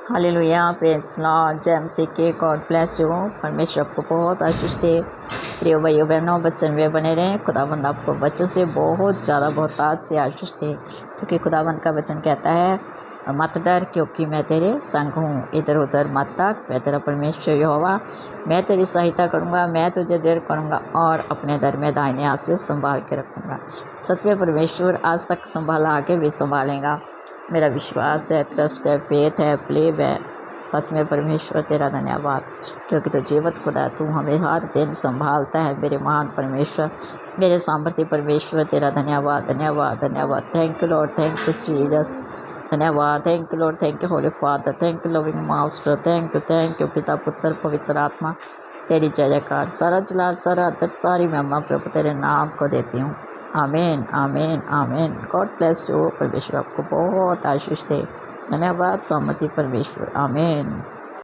Hallelujah, praise Lord, जय मसीह की, God bless you. परमेश्वर आपको बहुत आशीष दे। प्रिय भाइयों बहनों, वचन में बने रहें। खुदाबंद आपको वचन से बहुत ज़्यादा बहुतायत से आशीष दे, क्योंकि खुदाबंद का वचन कहता है, मत डर क्योंकि मैं तेरे संग हूँ, इधर उधर मत ताक, मैं तेरा परमेश्वर यहोवा, मैं तेरी सहायता करूँगा, मैं तुझे दृढ़ करूँगा और अपने दर में दाहिने हाथ से संभाल के रखूँगा। सच में परमेश्वर आज तक संभाला, आगे भी संभालेगा। मेरा विश्वास है, ट्रस्ट है, फेथ है, बिलीव है। सच में परमेश्वर तेरा धन्यवाद, क्योंकि तो जीवत खुदा है, तू हमें हर दिन संभालता है। मेरे महान परमेश्वर, मेरे सामर्थ्य परमेश्वर, तेरा धन्यवाद, धन्यवाद, धन्यवाद। Thank you Lord, thank you Jesus, धन्यवाद। Thank you Lord, thank you holy father, thank you loving master, thank you पिता पुत्र पवित्र आत्मा। तेरी जय जयकार, सारा जलाल, सारा आदर, सारी महिमा प्रभु तेरे नाम को देती हूँ। आमीन, आमीन, आमीन। God bless you. परमेश्वर आपको बहुत आशीष दे। धन्यवाद। सहमति परमेश्वर। आमीन।